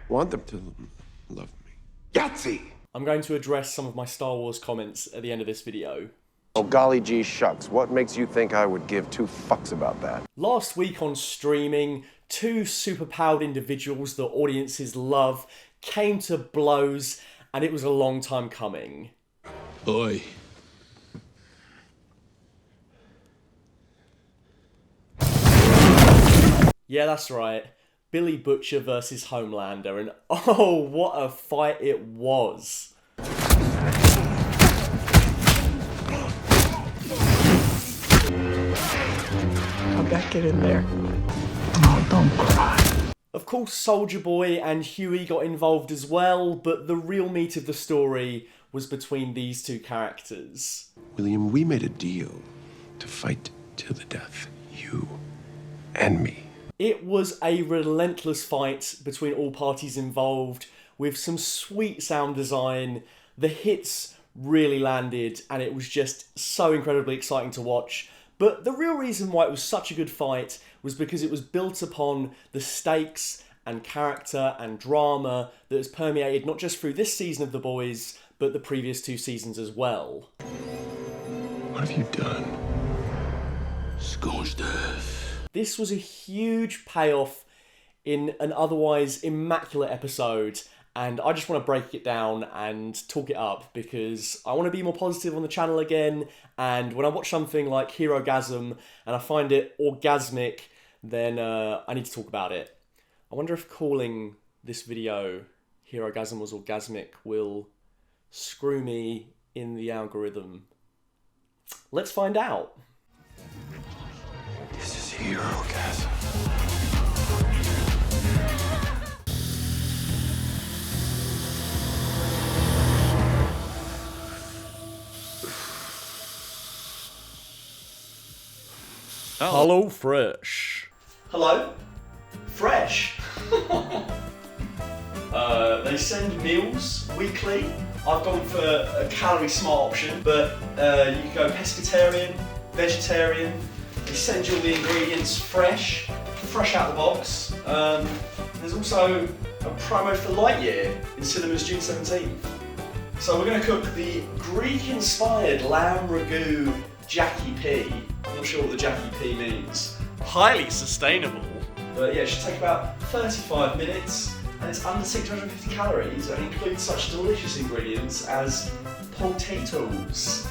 want them to love me. Yahtzee! I'm going to address some of my Star Wars comments at the end of this video. Oh, golly gee shucks. What makes you think I would give two fucks about that? Last week on streaming, two superpowered individuals that audiences love came to blows, and it was a long time coming. Oi. Yeah, that's right. Billy Butcher versus Homelander, and oh, what a fight it was. How'd that get in there? Oh, don't cry. Of course, Soldier Boy and Hughie got involved as well, but the real meat of the story was between these two characters. William, we made a deal to fight till the death. You and me. It was a relentless fight between all parties involved, with some sweet sound design. The hits really landed, and it was just so incredibly exciting to watch. But the real reason why it was such a good fight was because it was built upon the stakes and character and drama that has permeated not just through this season of The Boys, but the previous two seasons as well. What have you done? Scorched earth. This was a huge payoff in an otherwise immaculate episode, and I just want to break it down and talk it up because I want to be more positive on the channel again, and when I watch something like Herogasm and I find it orgasmic, then I need to talk about it. I wonder if calling this video Herogasm Was Orgasmic will screw me in the algorithm. Let's find out. This is Herogasm. Hello, Fresh. Hello? Fresh? They send meals weekly. I've gone for a calorie smart option, but you can go pescatarian, vegetarian. They send you all the ingredients fresh out of the box. There's also a promo for Lightyear in cinemas June 17th. So we're going to cook the Greek-inspired lamb ragu Jackie P. I'm not sure what the Jackie P means. Highly sustainable. But yeah, it should take about 35 minutes, and it's under 650 calories, and includes such delicious ingredients as potatoes.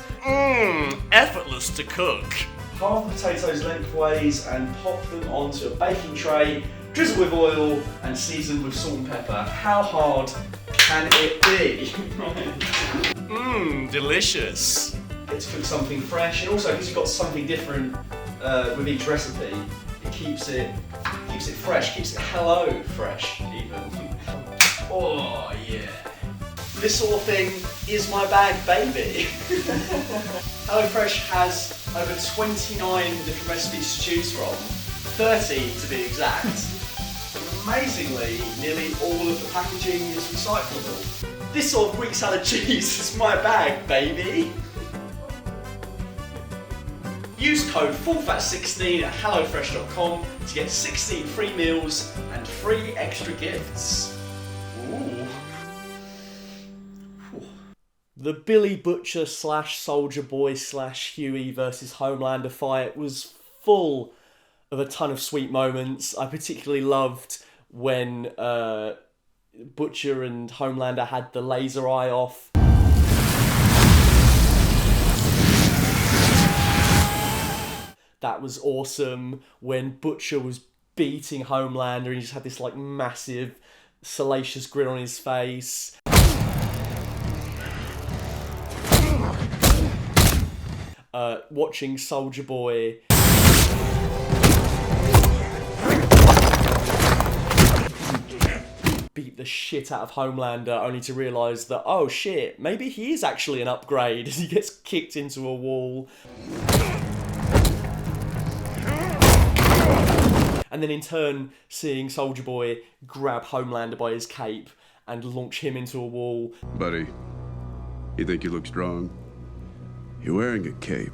Effortless to cook. Halve the potatoes lengthways and pop them onto a baking tray, drizzle with oil and season with salt and pepper. How hard can it be? Delicious. Get to cook something fresh, and also because you've got something different with each recipe, it keeps it fresh, keeps it hello fresh even. Oh yeah. This sort of thing is my bag, baby. HelloFresh has over 29 different recipes to choose from, 30 to be exact. Amazingly, nearly all of the packaging is recyclable. This sort of Greek salad cheese is my bag, baby. Use code FULLFAT16 at hellofresh.com to get 16 free meals and 3 extra gifts. Ooh. The Billy Butcher / Soldier Boy / Hughie versus Homelander fight was full of a ton of sweet moments. I particularly loved when Butcher and Homelander had the laser eye off. That was awesome. When Butcher was beating Homelander and he just had this like massive salacious grin on his face. Watching Soldier Boy beat the shit out of Homelander only to realise that, oh shit, maybe he is actually an upgrade as he gets kicked into a wall. And then in turn, seeing Soldier Boy grab Homelander by his cape and launch him into a wall. Buddy, you think you look strong? You're wearing a cape.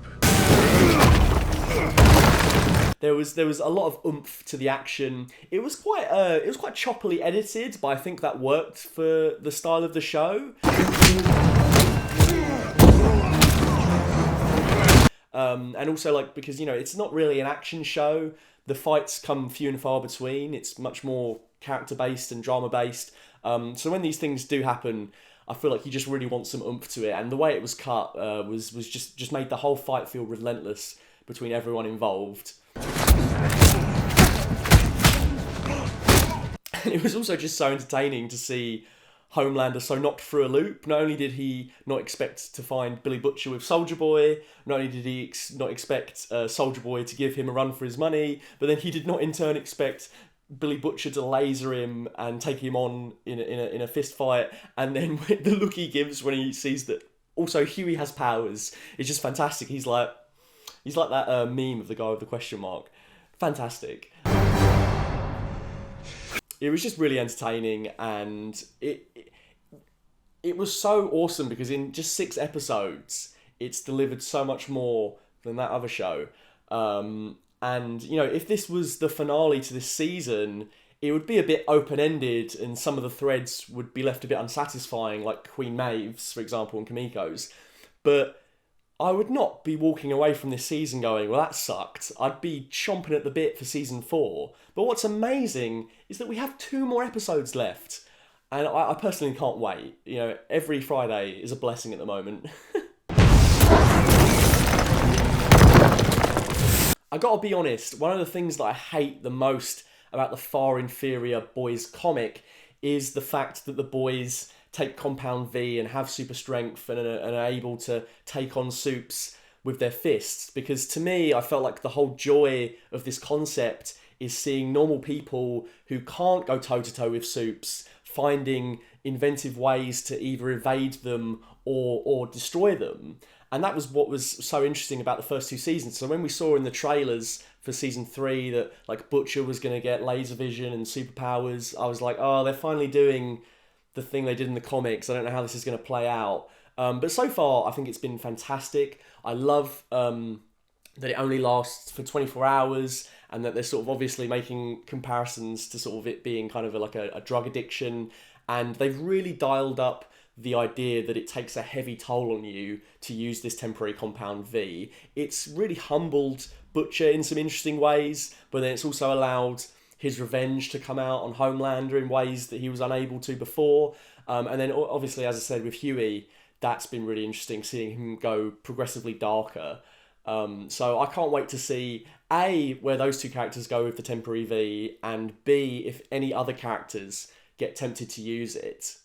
There was a lot of oomph to the action. It was quite choppily edited, but I think that worked for the style of the show. And also, like, because, you know, it's not really an action show. The fights come few and far between. It's much more character-based and drama-based. So when these things do happen, I feel like you just really want some oomph to it. And the way it was cut was just made the whole fight feel relentless between everyone involved. And it was also just so entertaining to see Homelander so knocked through a loop. Not only did he not expect to find Billy Butcher with Soldier Boy, not only did he not expect Soldier Boy to give him a run for his money, but then he did not in turn expect Billy Butcher to laser him and take him on in a fist fight. And then the look he gives when he sees that also Hughie has powers is just fantastic. He's like that meme of the guy with the question mark. Fantastic. It was just really entertaining, and it was so awesome because in just 6 episodes, it's delivered so much more than that other show. And, you know, if this was the finale to this season, it would be a bit open-ended and some of the threads would be left a bit unsatisfying, like Queen Maeve's, for example, and Kimiko's. But I would not be walking away from this season going, well, that sucked. I'd be chomping at the bit for season 4. But what's amazing is that we have 2 more episodes left. And I personally can't wait. You know, every Friday is a blessing at the moment. I gotta be honest, one of the things that I hate the most about the far inferior Boys comic is the fact that the boys take Compound V and have super strength and are able to take on Supes with their fists. Because to me, I felt like the whole joy of this concept is seeing normal people who can't go toe-to-toe with Supes finding inventive ways to either evade them or destroy them. And that was what was so interesting about the first 2 seasons. So when we saw in the trailers for season 3 that like Butcher was going to get laser vision and superpowers, I was like, oh, they're finally doing the thing they did in the comics. I don't know how this is going to play out. But so far, I think it's been fantastic. I love that it only lasts for 24 hours and that they're sort of obviously making comparisons to sort of it being kind of like a drug addiction. And they've really dialed up the idea that it takes a heavy toll on you to use this temporary Compound V. It's really humbled Butcher in some interesting ways, but then it's also allowed his revenge to come out on Homelander in ways that he was unable to before. And then obviously, as I said, with Hughie, that's been really interesting, seeing him go progressively darker. So I can't wait to see, A, where those 2 characters go with the temporary V, and B, if any other characters get tempted to use it.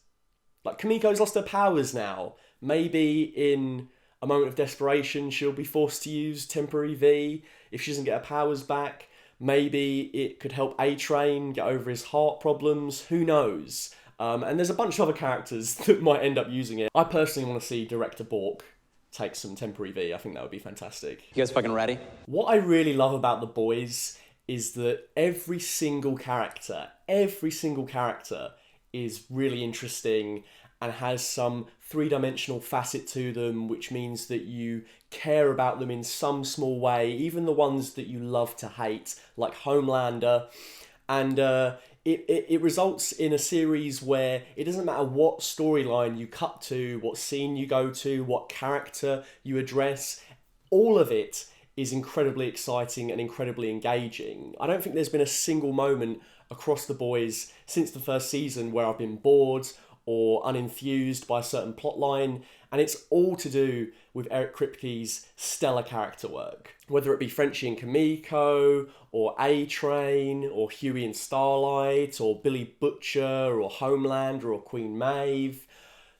Like, Kimiko's lost her powers now. Maybe in a moment of desperation, she'll be forced to use temporary V if she doesn't get her powers back. Maybe it could help A-Train get over his heart problems. Who knows? And there's a bunch of other characters that might end up using it. I personally want to see Director Bork take some temporary V. I think that would be fantastic. You guys fucking ready? What I really love about The Boys is that every single character is really interesting and has some 3-dimensional facet to them, which means that you care about them in some small way, even the ones that you love to hate, like Homelander. And it results in a series where it doesn't matter what storyline you cut to, what scene you go to, what character you address, all of it is incredibly exciting and incredibly engaging. I don't think there's been a single moment across The Boys since the first season where I've been bored or unenthused by a certain plotline, and it's all to do with Eric Kripke's stellar character work. Whether it be Frenchie and Kimiko, or A-Train, or Hughie and Starlight, or Billy Butcher, or Homelander, or Queen Maeve,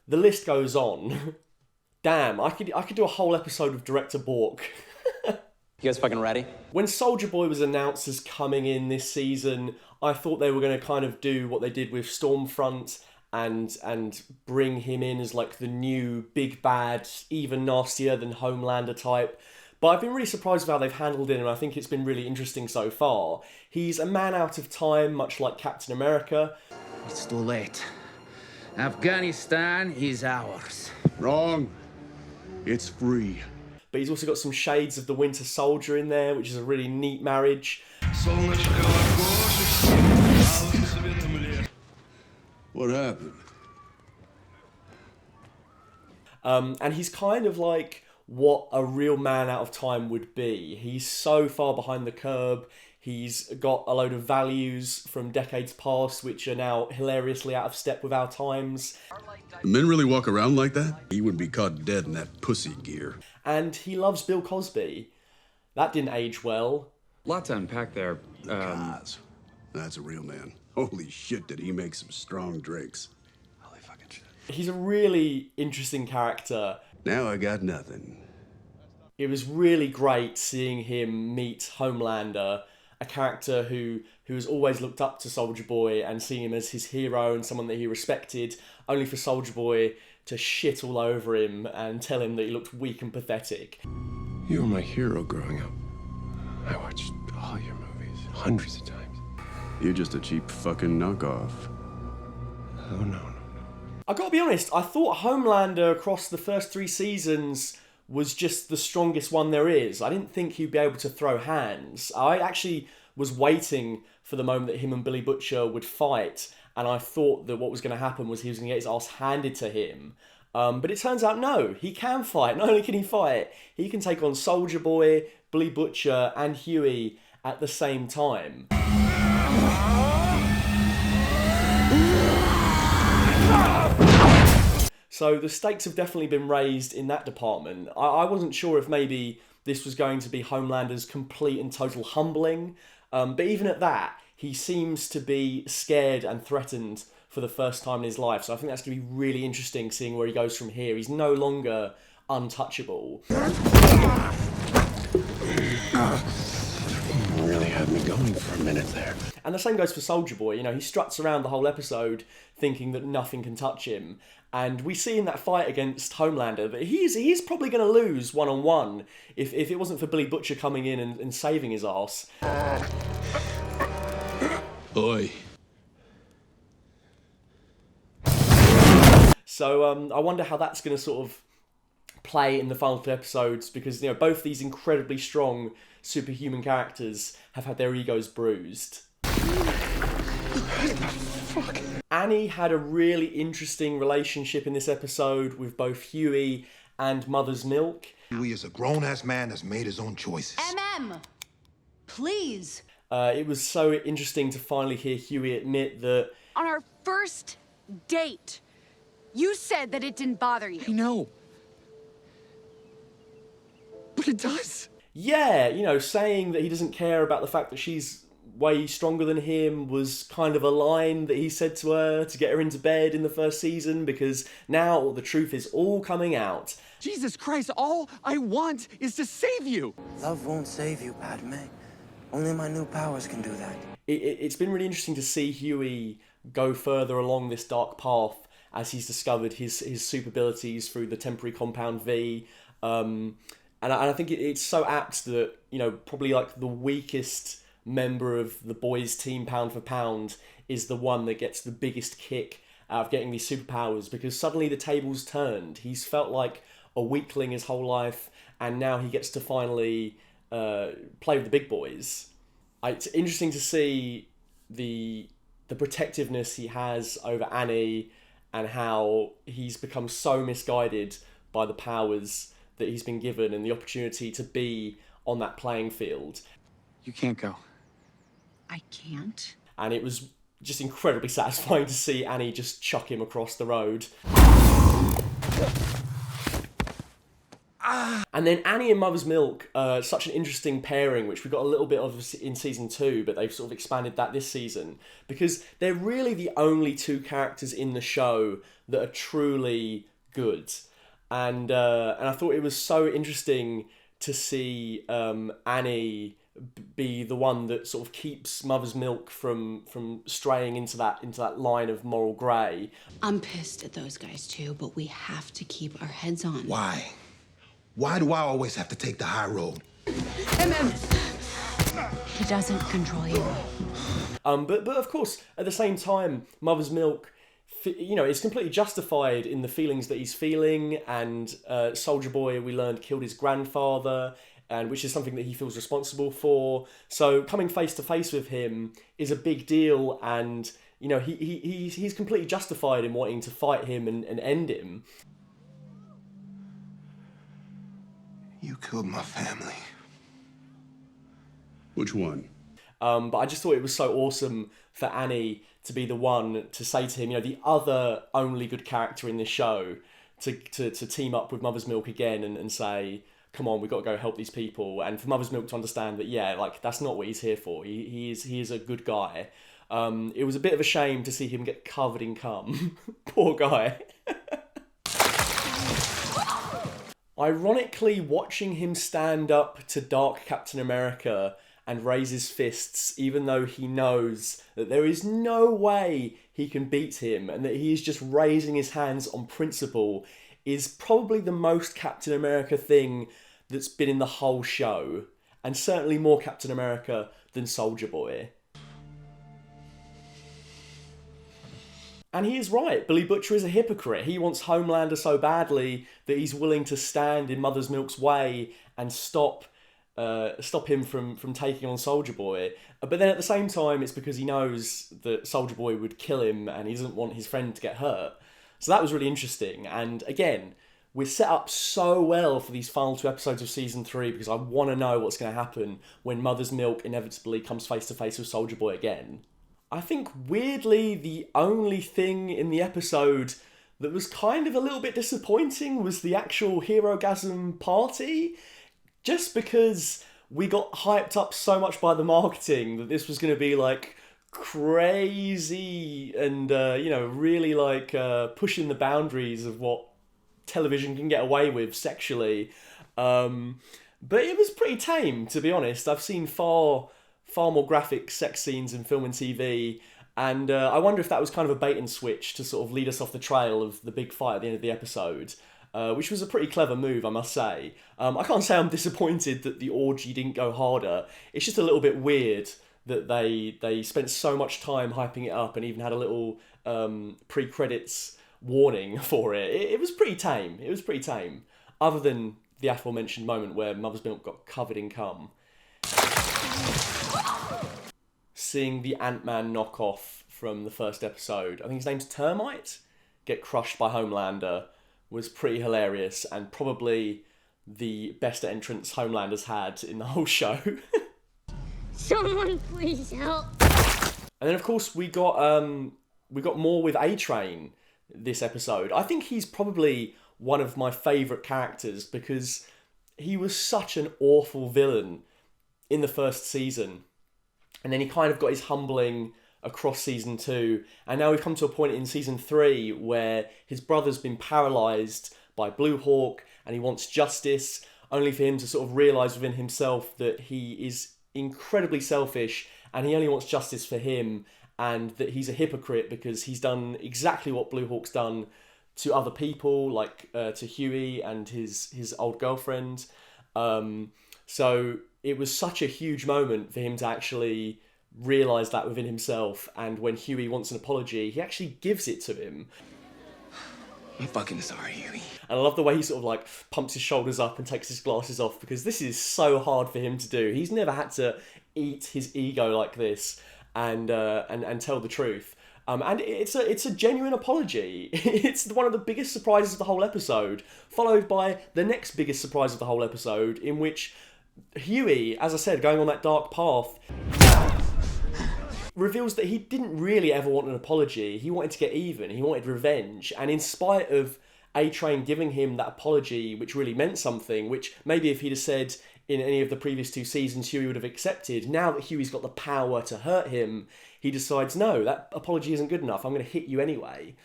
the list goes on. Damn, I could do a whole episode of Director Bork. You guys fucking ready? When Soldier Boy was announced as coming in this season, I thought they were going to kind of do what they did with Stormfront and bring him in as like the new big bad, even nastier than Homelander type. But I've been really surprised with how they've handled it, and I think it's been really interesting so far. He's a man out of time, much like Captain America. It's too late. Afghanistan is ours. Wrong. It's free. but he's also got some shades of the Winter Soldier in there, which is a really neat marriage. What happened? And he's kind of like what a real man out of time would be. He's so far behind the curb. He's got a load of values from decades past which are now hilariously out of step with our times. Do men really walk around like that? He would be caught dead in that pussy gear. And he loves Bill Cosby. That didn't age well. Lot to unpack there. Guys, that's a real man. Holy shit, did he make some strong drinks. Holy fucking shit. He's a really interesting character. Now I got nothing. It was really great seeing him meet Homelander, a character who has always looked up to Soldier Boy and seeing him as his hero and someone that he respected, only for Soldier Boy to shit all over him and tell him that he looked weak and pathetic. You were my hero growing up. I watched all your movies hundreds of times. You're just a cheap fucking knockoff. Oh, no. I gotta be honest, I thought Homelander across the first 3 seasons was just the strongest one there is. I didn't think he'd be able to throw hands. I actually was waiting for the moment that him and Billy Butcher would fight, and I thought that what was going to happen was he was going to get his ass handed to him. But it turns out no, he can fight. Not only can he fight, he can take on Soldier Boy, Billy Butcher, and Hughie at the same time. So the stakes have definitely been raised in that department. I wasn't sure if maybe this was going to be Homelander's complete and total humbling, but even at that, he seems to be scared and threatened for the first time in his life. So I think that's going to be really interesting seeing where he goes from here. He's no longer untouchable. Really had me going for a minute there. And the same goes for Soldier Boy. You know, he struts around the whole episode thinking that nothing can touch him. And we see in that fight against Homelander that he's probably going to lose one-on-one if it wasn't for Billy Butcher coming in and saving his ass. Oi. So I wonder how that's going to sort of play in the final 2 episodes, because you know both these incredibly strong superhuman characters have had their egos bruised. Annie had a really interesting relationship in this episode with both Hughie and Mother's Milk. Hughie is a grown-ass man that's made his own choices. Please. It was so interesting to finally hear Hughie admit that On our first date, you said that it didn't bother you. I know. But it does. yeah, you know, saying that he doesn't care about the fact that she's way stronger than him was kind of a line that he said to her to get her into bed in the first season, because now the truth is all coming out. Jesus Christ, all I want is to save you. Love won't save you, Padme. Only my new powers can do that. It's been really interesting to see Hughie go further along this dark path as he's discovered his super abilities through the temporary compound V. And I think it's so apt that, you know, probably like the weakest member of the boys' team pound for pound is the one that gets the biggest kick out of getting these superpowers, because suddenly the tables turned. He's felt like a weakling his whole life, and now he gets to finally play with the big boys. It's interesting to see the protectiveness he has over Annie and how he's become so misguided by the powers that he's been given and the opportunity to be on that playing field. You can't go. I can't. And it was just incredibly satisfying to see Annie just chuck him across the road. And then Annie and Mother's Milk, such an interesting pairing, which we got a little bit of in season 2, but they've sort of expanded that this season, because they're really the only 2 characters in the show that are truly good. And I thought it was so interesting to see Annie be the one that sort of keeps Mother's Milk from straying into that line of moral grey. I'm pissed at those guys too, but we have to keep our heads on. Why? Why do I always have to take the high road? He doesn't control you. But of course, at the same time, Mother's Milk it's completely justified in the feelings that he's feeling, and Soldier Boy, we learned, killed his grandfather, and which is something that he feels responsible for. So coming face to face with him is a big deal, and he's completely justified in wanting to fight him and end him. You killed my family. Which one? But I just thought it was so awesome for Annie to be the one to say to him, the other only good character in this show, to team up with Mother's Milk again and say, come on, we've got to go help these people. And for Mother's Milk to understand that, that's not what he's here for. He is a good guy. It was a bit of a shame to see him get covered in cum. Poor guy. Ironically, watching him stand up to Dark Captain America and raise his fists, even though he knows that there is no way he can beat him and that he is just raising his hands on principle, is probably the most Captain America thing that's been in the whole show. And certainly more Captain America than Soldier Boy. And he is right. Billy Butcher is a hypocrite. He wants Homelander so badly that he's willing to stand in Mother's Milk's way and stop him from taking on Soldier Boy. But then at the same time, it's because he knows that Soldier Boy would kill him and he doesn't want his friend to get hurt. So that was really interesting. And again, we're set up so well for these final 2 episodes of Season 3 because I want to know what's going to happen when Mother's Milk inevitably comes face to face with Soldier Boy again. I think, weirdly, the only thing in the episode that was kind of a little bit disappointing was the actual Herogasm party. Just because we got hyped up so much by the marketing that this was going to be, crazy and, really, pushing the boundaries of what television can get away with sexually. But it was pretty tame, to be honest. I've seen far more graphic sex scenes in film and TV, and I wonder if that was kind of a bait and switch to sort of lead us off the trail of the big fight at the end of the episode, which was a pretty clever move, I must say. I can't say I'm disappointed that the orgy didn't go harder. It's just a little bit weird that they spent so much time hyping it up and even had a little pre-credits warning for it. It was pretty tame. It was pretty tame, other than the aforementioned moment where Mother's Milk got covered in cum. Seeing the Ant-Man knockoff from the first episode, I think his name's Termite, get crushed by Homelander was pretty hilarious and probably the best entrance Homelander's had in the whole show. Someone please help. And then of course we got more with A-Train this episode. I think he's probably one of my favourite characters because he was such an awful villain in the first season. And then he kind of got his humbling across Season 2. And now we've come to a point in Season 3 where his brother's been paralysed by Blue Hawk and he wants justice, only for him to sort of realise within himself that he is incredibly selfish and he only wants justice for him, and that he's a hypocrite because he's done exactly what Blue Hawk's done to other people, like to Hughie and his old girlfriend. So it was such a huge moment for him to actually realise that within himself, and when Hughie wants an apology, he actually gives it to him. I'm fucking sorry, Hughie. And I love the way he sort of pumps his shoulders up and takes his glasses off, because this is so hard for him to do. He's never had to eat his ego like this and tell the truth. And it's a genuine apology. It's one of the biggest surprises of the whole episode, followed by the next biggest surprise of the whole episode, in which Hughie, as I said, going on that dark path, reveals that he didn't really ever want an apology. He wanted to get even. He wanted revenge. And in spite of A-Train giving him that apology, which really meant something, which maybe if he'd have said in any of the previous 2 seasons, Hughie would have accepted, now that Hughie's got the power to hurt him, he decides, no, that apology isn't good enough. I'm going to hit you anyway.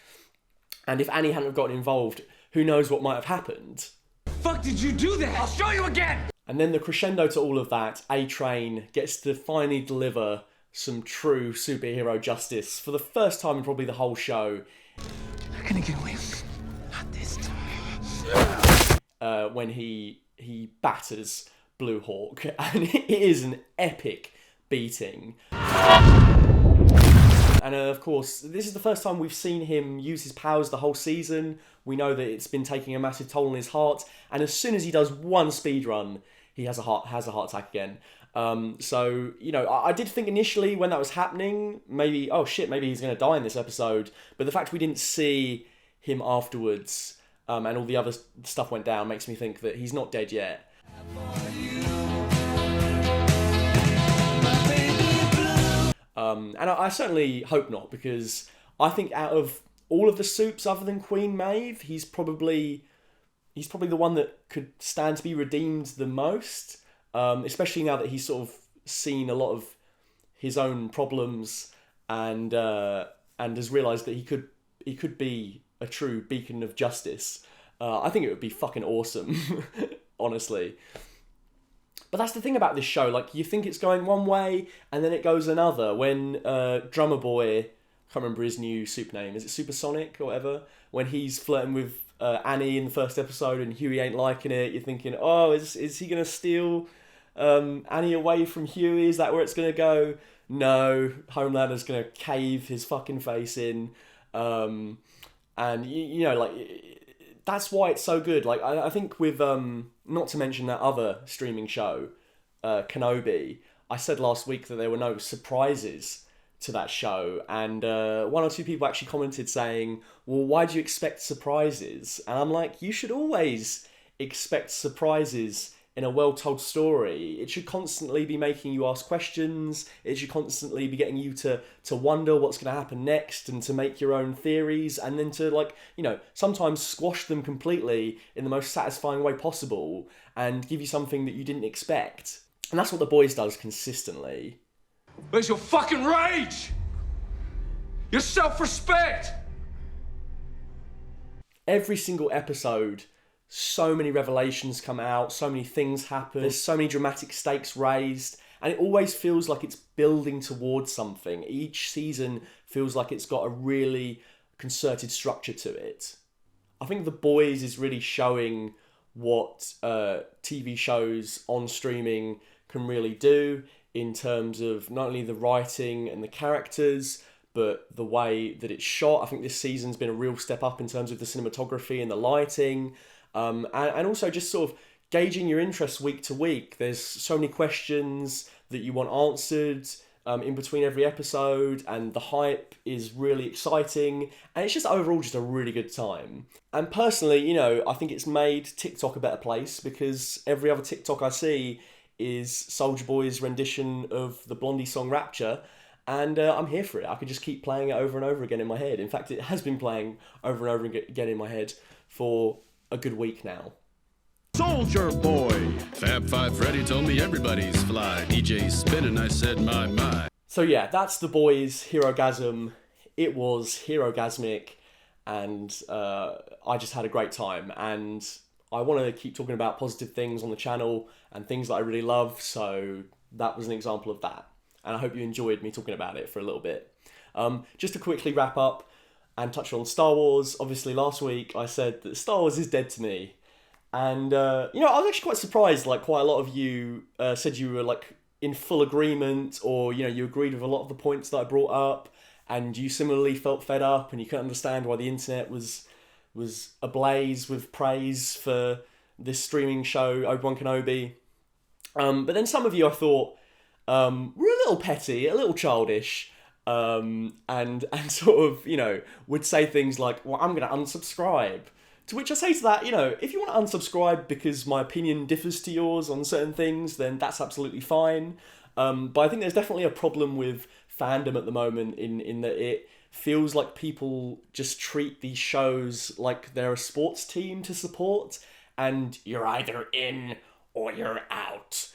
And if Annie hadn't have gotten involved, who knows what might have happened. Fuck did you do that? I'll show you again! And then the crescendo to all of that, A-Train gets to finally deliver some true superhero justice for the first time in probably the whole show. They're gonna get away. Not this time. When he batters Blue Hawk, and it is an epic beating. And of course, this is the first time we've seen him use his powers the whole season. We know that it's been taking a massive toll on his heart, and as soon as he does one speed run, he has a heart attack again. So, you know, I did think initially when that was happening, maybe, oh shit, maybe he's going to die in this episode. But the fact we didn't see him afterwards, and all the other stuff went down, makes me think that he's not dead yet. And I certainly hope not, because I think out of all of the Supes other than Queen Maeve, he's probably the one that could stand to be redeemed the most, especially now that he's sort of seen a lot of his own problems and has realised that he could be a true beacon of justice. I think it would be fucking awesome, honestly. But that's the thing about this show, like, you think it's going one way, and then it goes another. When Drummer Boy, I can't remember his new Supe name, is it Supersonic or whatever? When he's flirting with Annie in the first episode and Hughie ain't liking it, you're thinking, oh, is he going to steal Annie away from Hughie? Is that where it's going to go? No, Homelander's going to cave his fucking face in. And, you know, like, that's why it's so good. Like, I think with, not to mention that other streaming show, Kenobi, I said last week that there were no surprises to that show, and one or two people actually commented saying, well, why do you expect surprises? And I'm like, you should always expect surprises in a well-told story. It should constantly be making you ask questions. It should constantly be getting you to wonder what's going to happen next, and to make your own theories, and then to, like, you know, sometimes squash them completely in the most satisfying way possible and give you something that you didn't expect. And that's what The Boys does consistently. Where's your fucking rage? Your self-respect? Every single episode, so many revelations come out, so many things happen, there's so many dramatic stakes raised, and it always feels like it's building towards something. Each season feels like it's got a really concerted structure to it. I think The Boys is really showing what TV shows on streaming can really do, in terms of not only the writing and the characters, but the way that it's shot. I think this season's been a real step up in terms of the cinematography and the lighting, and also just sort of gauging your interest week to week. There's so many questions that you want answered in between every episode, and the hype is really exciting, and it's just overall just a really good time. And personally, you know, I think it's made TikTok a better place, because every other TikTok I see is Soulja Boy's rendition of the Blondie song Rapture, and I'm here for it. I could just keep playing it over and over again in my head. In fact, it has been playing over and over again in my head for a good week now. Soldier Boy! Fab Five Freddy told me everybody's fly. DJ spinning, I said my. So yeah, that's The Boys, Herogasm. It was Herogasmic, and I just had a great time, and I want to keep talking about positive things on the channel and things that I really love, so that was an example of that. And I hope you enjoyed me talking about it for a little bit. Just to quickly wrap up and touch on Star Wars, obviously last week I said that Star Wars is dead to me. And, you know, I was actually quite surprised, like, quite a lot of you said you were, like, in full agreement, or, you know, you agreed with a lot of the points that I brought up, and you similarly felt fed up, and you couldn't understand why the internet was ablaze with praise for this streaming show, Obi-Wan Kenobi. But then some of you, I thought, were a little petty, a little childish, and sort of, you know, would say things like, well, I'm going to unsubscribe. To which I say to that, you know, if you want to unsubscribe because my opinion differs to yours on certain things, then that's absolutely fine. But I think there's definitely a problem with fandom at the moment in that it feels like people just treat these shows like they're a sports team to support, and you're either in or you're out.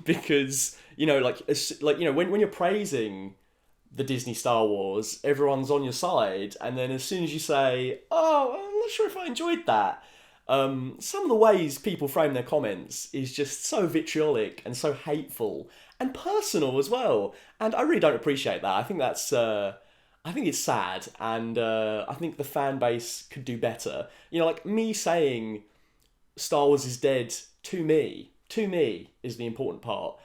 Because, you know, like you know, when you're praising the Disney Star Wars, everyone's on your side, and then as soon as you say, oh, I'm not sure if I enjoyed that, some of the ways people frame their comments is just so vitriolic and so hateful and personal as well, and I really don't appreciate that. I think that's I think it's sad, and I think the fan base could do better. You know, like me saying Star Wars is dead to me is the important part,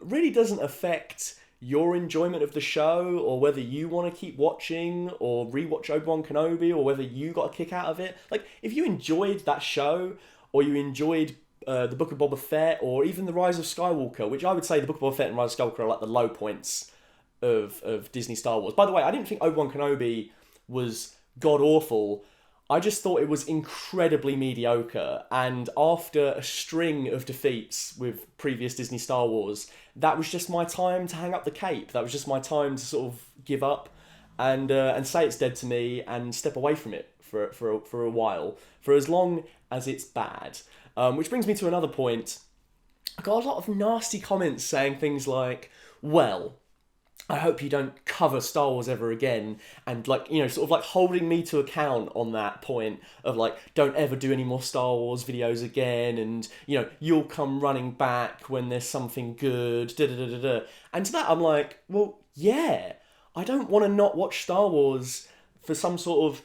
really doesn't affect your enjoyment of the show, or whether you want to keep watching or rewatch Obi-Wan Kenobi, or whether you got a kick out of it. Like, if you enjoyed that show, or you enjoyed the Book of Boba Fett, or even The Rise of Skywalker, which I would say The Book of Boba Fett and Rise of Skywalker are like the low points of Disney Star Wars. By the way, I didn't think Obi-Wan Kenobi was god-awful. I just thought it was incredibly mediocre, and after a string of defeats with previous Disney Star Wars, that was just my time to hang up the cape. That was just my time to sort of give up and say it's dead to me and step away from it for a while, for as long as it's bad. Which brings me to another point. I got a lot of nasty comments saying things like, well, I hope you don't cover Star Wars ever again, and like, you know, sort of like holding me to account on that point of like, don't ever do any more Star Wars videos again, and you know, you'll come running back when there's something good, And to that I'm like, well, yeah, I don't want to not watch Star Wars for some sort of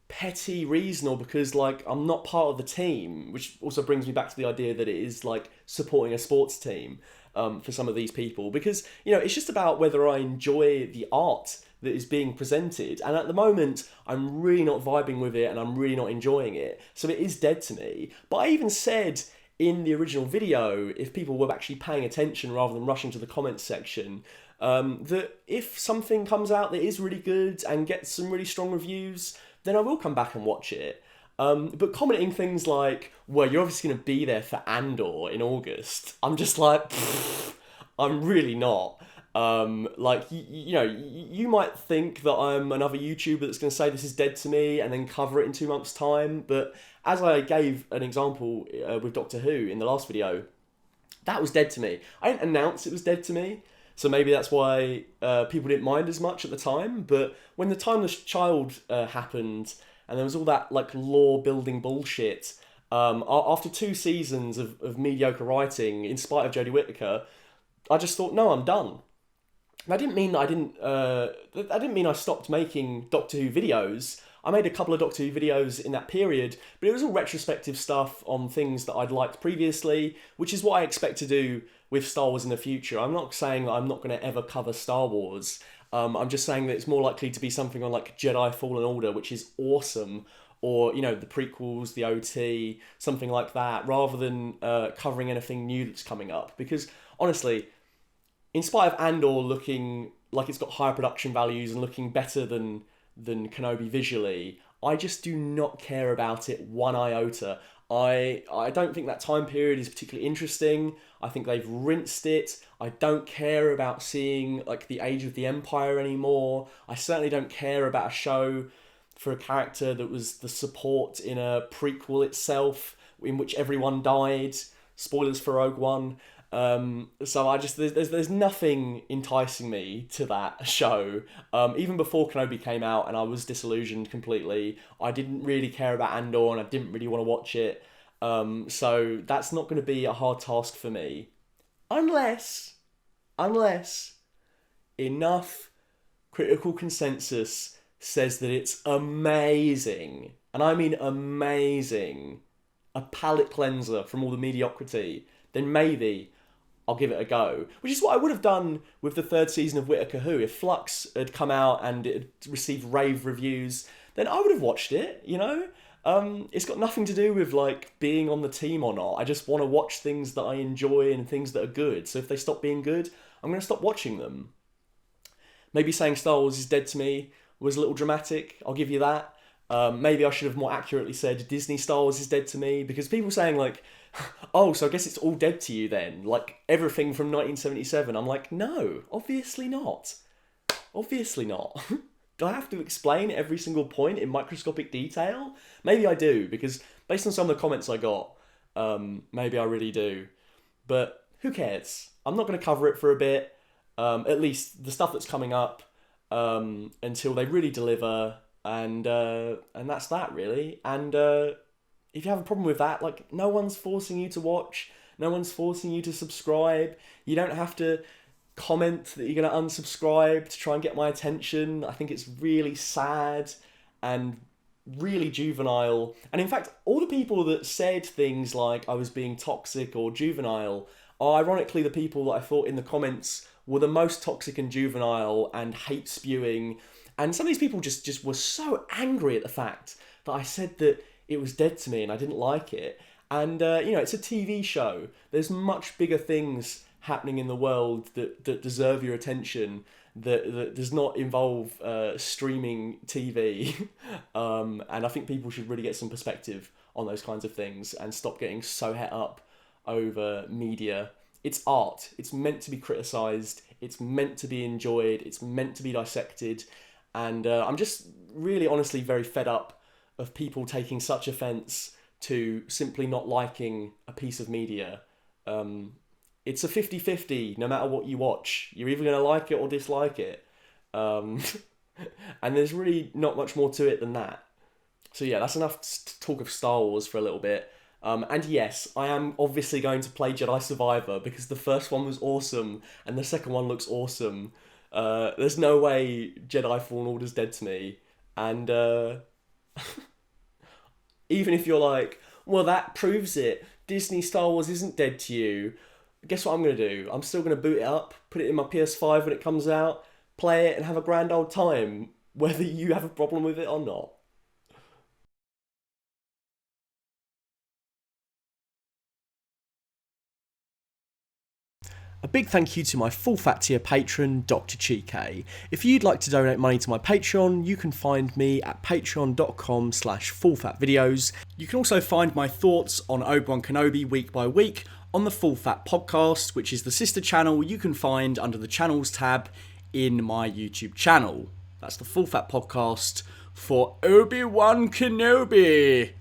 petty reason, or because like I'm not part of the team, which also brings me back to the idea that it is like supporting a sports team. For some of these people, because, you know, it's just about whether I enjoy the art that is being presented, and at the moment I'm really not vibing with it and I'm really not enjoying it, so it is dead to me. But I even said in the original video, if people were actually paying attention rather than rushing to the comments section, that if something comes out that is really good and gets some really strong reviews, then I will come back and watch it. But commenting things like, well, you're obviously going to be there for Andor in August, I'm just like, I'm really not. Like, you know, you might think that I'm another YouTuber that's going to say this is dead to me and then cover it in 2 months' time, but as I gave an example with Doctor Who in the last video, that was dead to me. I didn't announce it was dead to me, so maybe that's why people didn't mind as much at the time, but when The Timeless Child happened, and there was all that like lore-building bullshit, after 2 seasons of mediocre writing, in spite of Jodie Whittaker, I just thought, no, I'm done. That didn't mean that I didn't mean I stopped making Doctor Who videos. I made a couple of Doctor Who videos in that period, but it was all retrospective stuff on things that I'd liked previously, which is what I expect to do with Star Wars in the future. I'm not saying that I'm not going to ever cover Star Wars. I'm just saying that it's more likely to be something on like Jedi Fallen Order, which is awesome, or, you know, the prequels, the OT, something like that, rather than covering anything new that's coming up. Because honestly, in spite of Andor looking like it's got higher production values and looking better than Kenobi visually, I just do not care about it one iota. I don't think that time period is particularly interesting. I think they've rinsed it. I don't care about seeing like the Age of the Empire anymore. I certainly don't care about a show for a character that was the support in a prequel itself, in which everyone died. Spoilers for Rogue One. So I just, there's nothing enticing me to that show. Even before Kenobi came out and I was disillusioned completely, I didn't really care about Andor and I didn't really want to watch it. So that's not going to be a hard task for me. Unless enough critical consensus says that it's amazing, and I mean amazing, a palate cleanser from all the mediocrity, then maybe I'll give it a go. Which is what I would have done with the 3rd season of Whittaker Who. If Flux had come out and it had received rave reviews, then I would have watched it, you know? It's got nothing to do with like being on the team or not. I just want to watch things that I enjoy and things that are good. So if they stop being good, I'm going to stop watching them. Maybe saying Star Wars is dead to me was a little dramatic, I'll give you that. Maybe I should have more accurately said Disney Star Wars is dead to me, because people saying like, oh, so I guess it's all dead to you then, like everything from 1977. I'm like, no, obviously not. Obviously not. Do I have to explain every single point in microscopic detail? Maybe I do, because based on some of the comments I got, maybe I really do. But who cares? I'm not going to cover it for a bit, at least the stuff that's coming up, until they really deliver, and that's that really. And if you have a problem with that, like, no one's forcing you to watch, no one's forcing you to subscribe. You don't have to comment that you're going to unsubscribe to try and get my attention. I think it's really sad and really juvenile. And in fact, all the people that said things like I was being toxic or juvenile are ironically the people that I thought in the comments were the most toxic and juvenile and hate spewing. And some of these people just were so angry at the fact that I said that it was dead to me and I didn't like it. And, it's a TV show. There's much bigger things happening in the world that deserve your attention, that does not involve streaming TV. And I think people should really get some perspective on those kinds of things and stop getting so het up over media. It's art. It's meant to be criticised. It's meant to be enjoyed. It's meant to be dissected. And I'm just really honestly very fed up of people taking such offence to simply not liking a piece of media. It's a 50-50 no matter what you watch. You're either going to like it or dislike it. And there's really not much more to it than that. So yeah, that's enough to talk of Star Wars for a little bit. And yes, I am obviously going to play Jedi Survivor because the first one was awesome and the second one looks awesome. There's no way Jedi Fallen Order's dead to me. And even if you're like, well, that proves it. Disney Star Wars isn't dead to you. Guess what I'm going to do? I'm still going to boot it up, put it in my PS5 when it comes out, play it and have a grand old time, whether you have a problem with it or not. A big thank you to my full fat tier patron, Dr. Chike. If you'd like to donate money to my Patreon, you can find me at patreon.com/fullfatvideos. You can also find my thoughts on Obi-Wan Kenobi week by week on the Full Fat Podcast, which is the sister channel you can find under the channels tab in my YouTube channel. That's the Full Fat Podcast for Obi-Wan Kenobi.